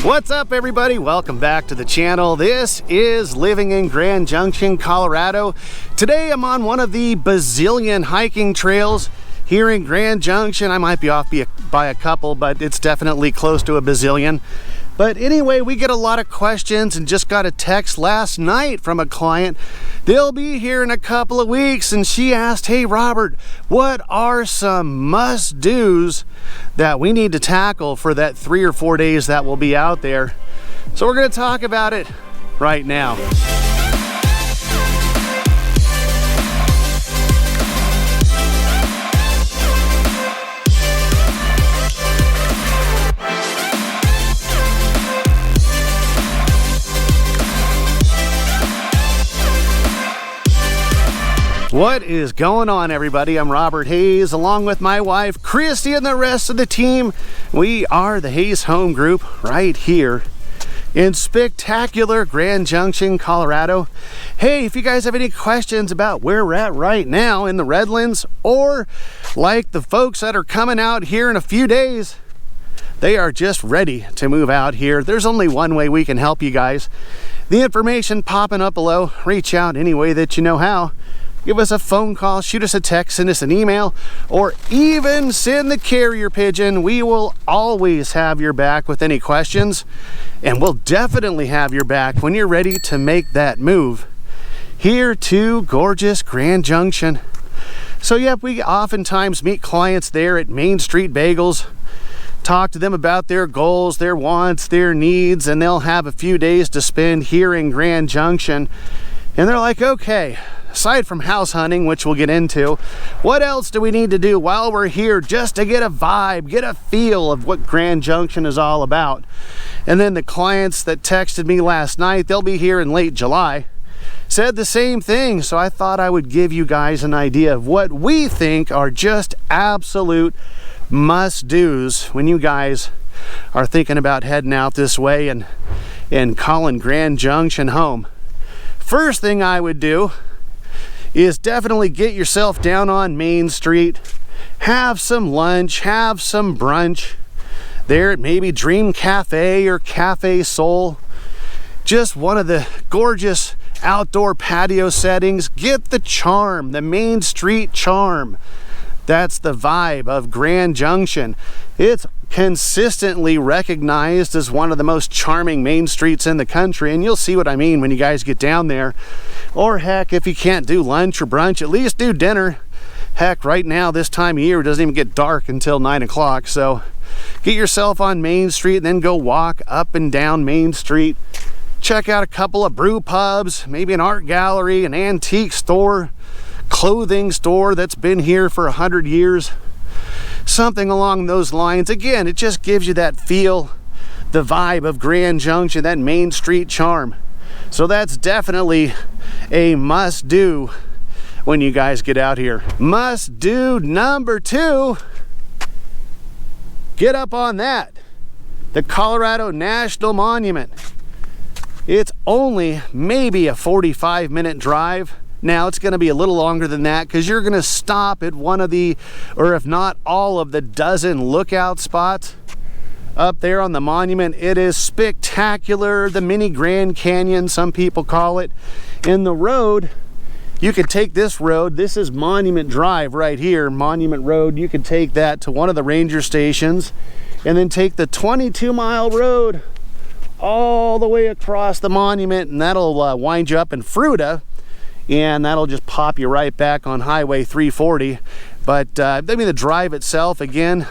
What's up, everybody? Welcome back to the channel. This is living in Grand Junction, Colorado. Today I'm on one of the bazillion hiking trails here in Grand Junction. I might be off by a couple, but it's definitely close to a bazillion. But anyway, we get a lot of questions and just got a text last night from a client. They'll be here in a couple of weeks, and she asked, hey Robert, what are some must-dos that we need to tackle for that 3 or 4 days that we'll be out there? So we're going to talk about it right now. What is going on, everybody? I'm Robert Hayes, along with my wife Christie and the rest of the team. We are the Hayes Home Group right here in spectacular Grand Junction, Colorado. Hey, if you guys have any questions about where we're at right now in the Redlands, or like the folks that are coming out here in a few days, they are just ready to move out here, there's only one way we can help you guys. The information popping up below. Reach out any way that you know how. Give us a phone call, shoot us a text, send us an email, or even send the carrier pigeon. We will always have your back with any questions, and we'll definitely have your back when you're ready to make that move here to gorgeous Grand Junction. So yep, we oftentimes meet clients there at Main Street Bagels, talk to them about their goals, their wants, their needs, and they'll have a few days to spend here in Grand Junction. And they're like, okay, aside from house hunting, which we'll get into, what else do we need to do while we're here just to get a vibe, get a feel of what Grand Junction is all about? And then the clients that texted me last night, they'll be here in late July, said the same thing. So I thought I would give you guys an idea of what we think are just absolute must-dos when you guys are thinking about heading out this way and calling Grand Junction home. First thing I would do is definitely get yourself down on Main Street, have some lunch, have some brunch there at maybe Dream Cafe or Cafe Soul. Just one of the gorgeous outdoor patio settings. Get the charm, the Main Street charm. That's the vibe of Grand Junction. It's consistently recognized as one of the most charming main streets in the country, and you'll see what I mean when you guys get down there. Or heck, if you can't do lunch or brunch, at least do dinner. Heck, right now this time of year it doesn't even get dark until 9 o'clock, so get yourself on Main Street and then go walk up and down Main Street. Check out a couple of brew pubs, maybe an art gallery, an antique store, clothing store that's been here for 100 years. Something along those lines. Again, it just gives you that feel, the vibe of Grand Junction, that Main Street charm. So that's definitely a must-do when you guys get out here. Must-do number 2, get up on that, the Colorado National Monument. It's only maybe a 45-minute drive. Now it's going to be a little longer than that because you're going to stop at one of the, or if not all of the dozen lookout spots up there on the monument. It is spectacular, the mini Grand Canyon, some people call it. In the road, you could take this road. This is Monument Drive right here, Monument Road. You could take that to one of the ranger stations and then take the 22-mile road all the way across the monument, and that'll wind you up in Fruita. And that'll just pop you right back on Highway 340. But I mean, the drive itself, again,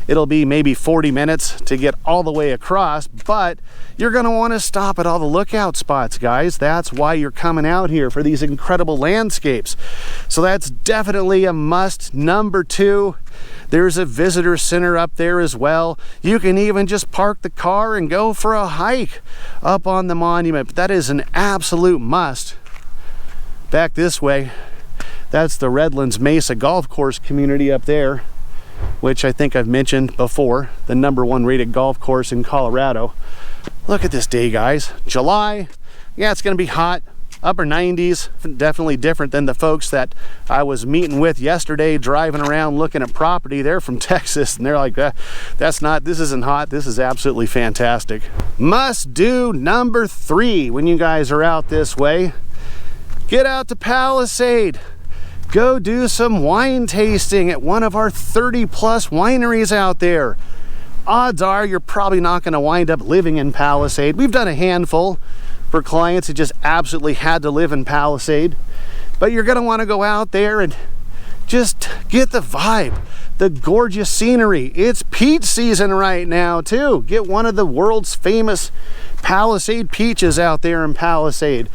it'll be maybe 40 minutes to get all the way across, but you're going to want to stop at all the lookout spots, guys. That's why you're coming out here, for these incredible landscapes. So that's definitely a must. Number 2, there's a visitor center up there as well. You can even just park the car and go for a hike up on the monument. But that is an absolute must. Back this way, that's the Redlands Mesa golf course community up there, which I think I've mentioned before, the #1 rated golf course in Colorado. Look at this day, guys. July. Yeah, it's going to be hot. upper 90s. Definitely different than the folks that I was meeting with yesterday, driving around looking at property. They're from Texas, and they're like, this isn't hot. This is absolutely fantastic. Must do number 3 when you guys are out this way. Get out to Palisade. Go do some wine tasting at one of our 30+ wineries out there. Odds are you're probably not going to wind up living in Palisade. We've done a handful for clients who just absolutely had to live in Palisade. But you're going to want to go out there and just get the vibe, the gorgeous scenery. It's peach season right now too. Get one of the world's famous Palisade peaches out there in Palisade,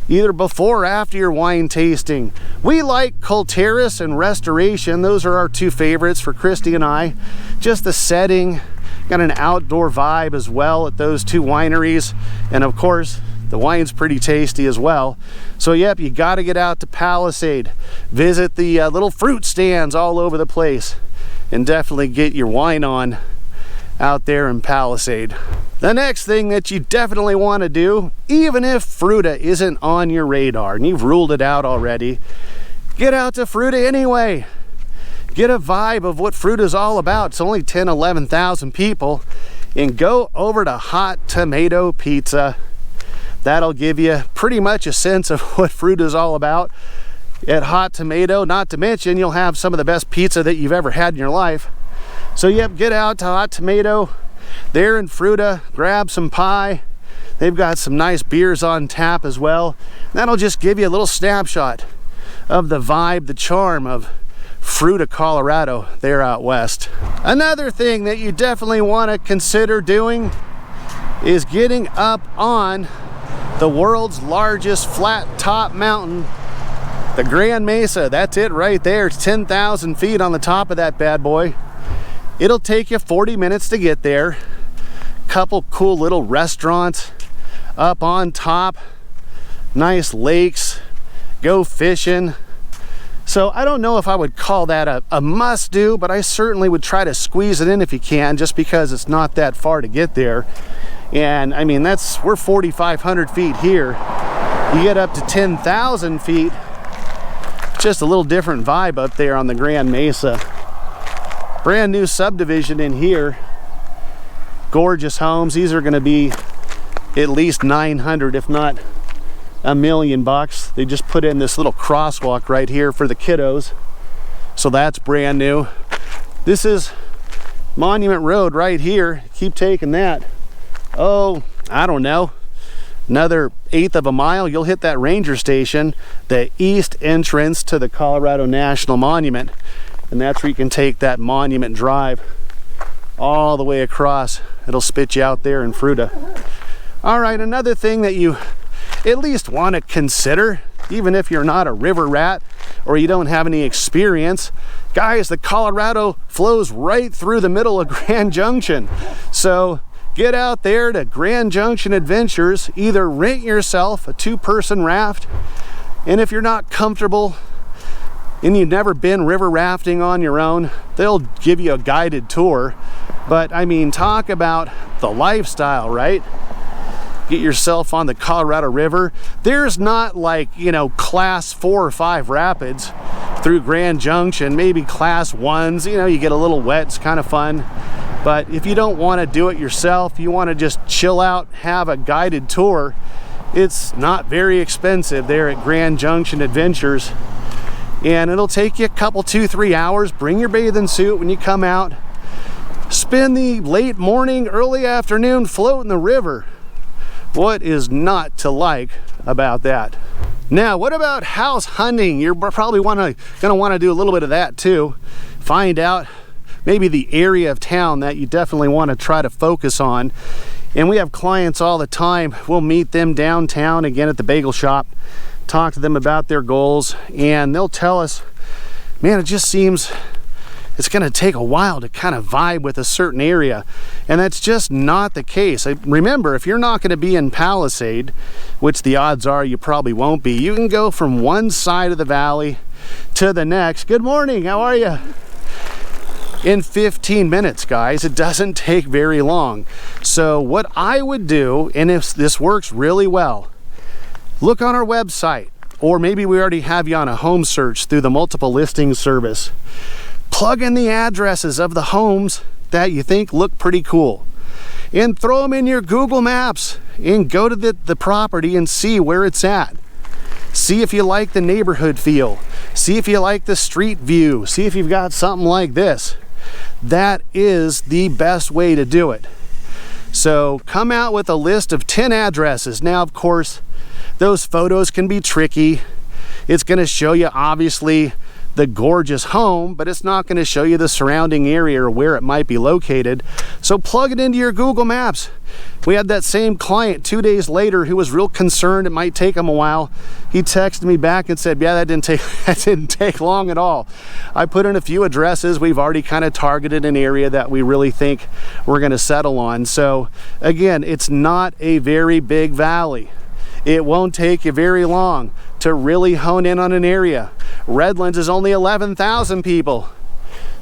either before or after your wine tasting. We like Culteris and Restoration. Those are our 2 favorites for Christie and I. Just the setting, got an outdoor vibe as well at those 2 wineries. And of course, the wine's pretty tasty as well. So yep, you got to get out to Palisade. Visit the little fruit stands all over the place, and definitely get your wine on out there in Palisade. The next thing that you definitely want to do, even if Fruita isn't on your radar and you've ruled it out already, get out to Fruita anyway. Get a vibe of what Fruita's all about. It's only 11,000 people. And go over to Hot Tomato Pizza. That'll give you pretty much a sense of what Fruita's all about at Hot Tomato. Not to mention, you'll have some of the best pizza that you've ever had in your life. So yep, get out to Hot Tomato there in Fruita, grab some pie. They've got some nice beers on tap as well. That'll just give you a little snapshot of the vibe, the charm of Fruita, Colorado, there out west. Another thing that you definitely want to consider doing is getting up on the world's largest flat top mountain, the Grand Mesa. That's it right there. It's 10,000 feet on the top of that bad boy. It'll take you 40 minutes to get there. Couple cool little restaurants up on top, nice lakes, go fishing. So I don't know if I would call that a must do, but I certainly would try to squeeze it in if you can, just because it's not that far to get there. And I mean, we're 4,500 feet here. You get up to 10,000 feet, just a little different vibe up there on the Grand Mesa. Brand new subdivision in here. Gorgeous homes. These are going to be at least 900, if not $1 million. They just put in this little crosswalk right here for the kiddos, so that's brand new. This is Monument Road right here. Keep taking that. Oh, I don't know, another 1/8 of a mile, you'll hit that ranger station, the east entrance to the Colorado National Monument, and that's where you can take that Monument Drive all the way across. It'll spit you out there in Fruita. All right, another thing that you at least want to consider, even if you're not a river rat or you don't have any experience, guys, the Colorado flows right through the middle of Grand Junction. So get out there to Grand Junction Adventures, either rent yourself a 2-person raft, and if you're not comfortable and you've never been river rafting on your own, they'll give you a guided tour. But I mean, talk about the lifestyle, right? Get yourself on the Colorado River. There's not like, you know, class 4 or 5 rapids through Grand Junction, maybe class 1s, you know, you get a little wet, it's kind of fun. But if you don't want to do it yourself, you want to just chill out, have a guided tour, it's not very expensive there at Grand Junction Adventures. And it'll take you a couple, 2-3 hours. Bring your bathing suit when you come out. Spend the late morning, early afternoon floating the river. What is not to like about that? Now, what about house hunting? You're probably gonna want to do a little bit of that too. Find out maybe the area of town that you definitely want to try to focus on. And we have clients all the time. We'll meet them downtown again at the bagel shop, talk to them about their goals, and they'll tell us, man, it just seems it's going to take a while to kind of vibe with a certain area. And that's just not the case. Remember, if you're not going to be in Palisade, which the odds are you probably won't be, you can go from one side of the valley to the next. Good morning, how are you? In 15 minutes, guys. It doesn't take very long. So what I would do, and if this works really well, look on our website, or maybe we already have you on a home search through the multiple listings service. Plug in the addresses of the homes that you think look pretty cool and throw them in your Google Maps and go to the property and see where it's at. See if you like the neighborhood feel. See if you like the street view. See if you've got something like this. That is the best way to do it. So come out with a list of 10 addresses. Now, of course, those photos can be tricky. It's going to show you, obviously, the gorgeous home, but it's not going to show you the surrounding area or where it might be located. So plug it into your Google Maps. We had that same client 2 days later who was real concerned it might take him a while. He texted me back and said, yeah, that didn't take long at all. I put in a few addresses. We've already kind of targeted an area that we really think we're going to settle on. So again, it's not a very big valley. It won't take you very long to really hone in on an area. Redlands is only 11,000 people.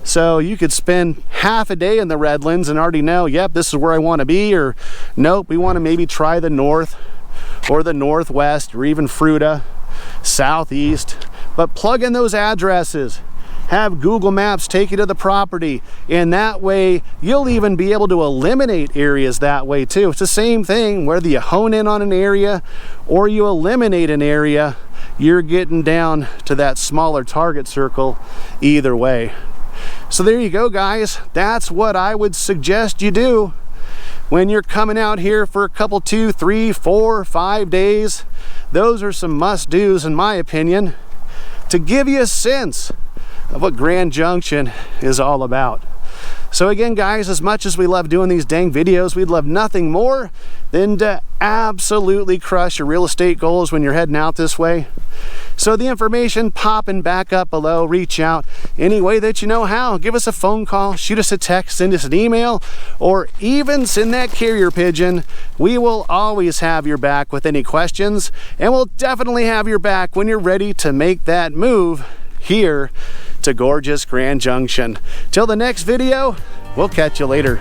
So you could spend half a day in the Redlands and already know, yep, this is where I want to be, or nope, we want to maybe try the north or the northwest or even Fruita, southeast. But plug in those addresses. Have Google Maps take you to the property, and that way you'll even be able to eliminate areas that way too. It's the same thing whether you hone in on an area or you eliminate an area, you're getting down to that smaller target circle either way. So there you go, guys. That's what I would suggest you do when you're coming out here for a couple, 2, 3, 4, 5 days. Those are some must-dos in my opinion to give you a sense of what Grand Junction is all about. So again, guys, as much as we love doing these dang videos, we'd love nothing more than to absolutely crush your real estate goals when you're heading out this way. So the information popping back up below. Reach out any way that you know how. Give us a phone call, shoot us a text, send us an email, or even send that carrier pigeon. We will always have your back with any questions, and we'll definitely have your back when you're ready to make that move here to gorgeous Grand Junction. Till the next video, we'll catch you later.